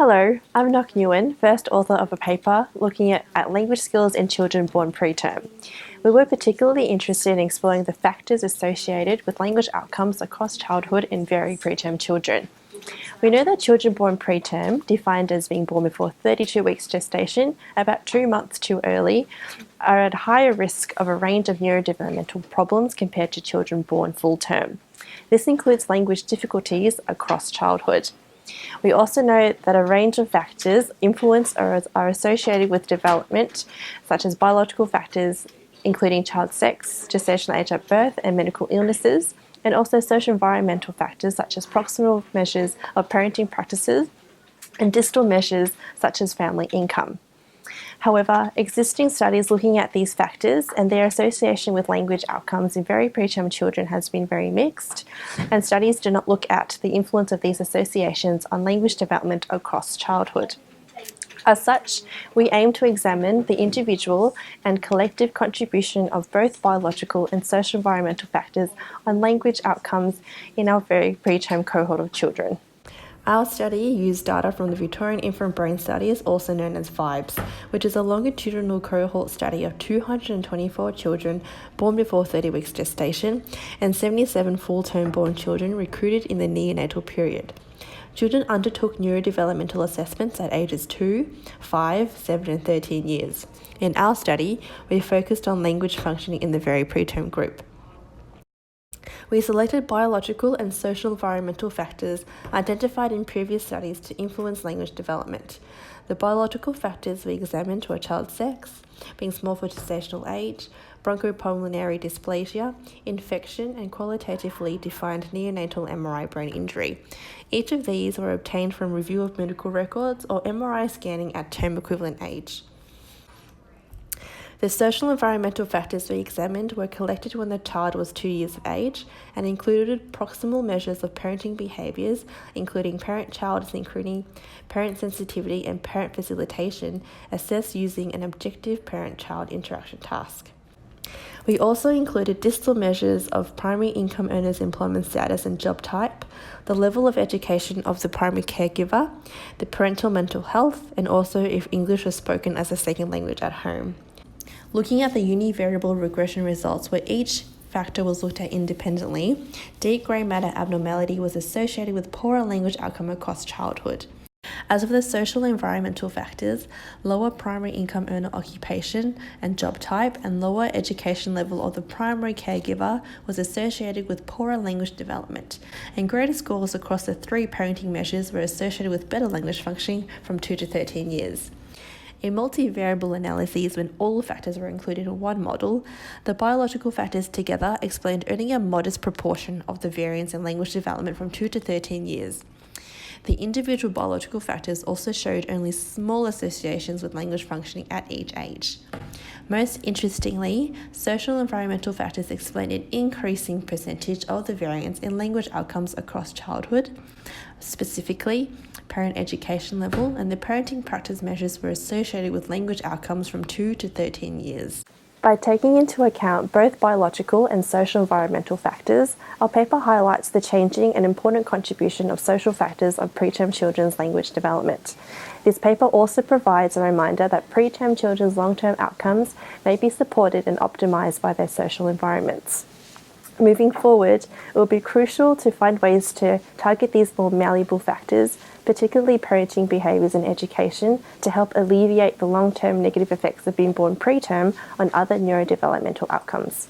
Hello, I'm Nok Nguyen, first author of a paper looking at language skills in children born preterm. We were particularly interested in exploring the factors associated with language outcomes across childhood in very preterm children. We know that children born preterm, defined as being born before 32 weeks gestation, about 2 months too early, are at higher risk of a range of neurodevelopmental problems compared to children born full term. This includes language difficulties across childhood. We also know that a range of factors influence or are associated with development, such as biological factors, including child sex, gestational age at birth, and medical illnesses, and also socio-environmental factors such as proximal measures of parenting practices and distal measures such as family income. However, existing studies looking at these factors and their association with language outcomes in very preterm children has been very mixed, and studies do not look at the influence of these associations on language development across childhood. As such, we aim to examine the individual and collective contribution of both biological and social environmental factors on language outcomes in our very preterm cohort of children. Our study used data from the Victorian Infant Brain Studies, also known as VIBES, which is a longitudinal cohort study of 224 children born before 30 weeks gestation and 77 full-term born children recruited in the neonatal period. Children undertook neurodevelopmental assessments at ages 2, 5, 7 and 13 years. In our study, we focused on language functioning in the very preterm group. We selected biological and social environmental factors identified in previous studies to influence language development. The biological factors we examined were child sex, being small for gestational age, bronchopulmonary dysplasia, infection, and qualitatively defined neonatal MRI brain injury. Each of these were obtained from review of medical records or MRI scanning at term equivalent age. The social environmental factors we examined were collected when the child was 2 years of age and included proximal measures of parenting behaviours, including parent-child synchrony, parent sensitivity, and parent facilitation, assessed using an objective parent-child interaction task. We also included distal measures of primary income earners' employment status and job type, the level of education of the primary caregiver, the parental mental health, and also if English was spoken as a second language at home. Looking at the univariable regression results where each factor was looked at independently, deep grey matter abnormality was associated with poorer language outcome across childhood. As for the social environmental factors, lower primary income earner occupation and job type and lower education level of the primary caregiver was associated with poorer language development, and greater scores across the 3 parenting measures were associated with better language functioning from 2 to 13 years. In multivariable analyses, when all factors were included in one model, the biological factors together explained only a modest proportion of the variance in language development from 2 to 13 years. The individual biological factors also showed only small associations with language functioning at each age. Most interestingly, social environmental factors explained an increasing percentage of the variance in language outcomes across childhood. Specifically, parent education level and the parenting practice measures were associated with language outcomes from 2 to 13 years. By taking into account both biological and social environmental factors, our paper highlights the changing and important contribution of social factors of preterm children's language development. This paper also provides a reminder that preterm children's long-term outcomes may be supported and optimized by their social environments. Moving forward, it will be crucial to find ways to target these more malleable factors, particularly parenting behaviours and education, to help alleviate the long-term negative effects of being born preterm on other neurodevelopmental outcomes.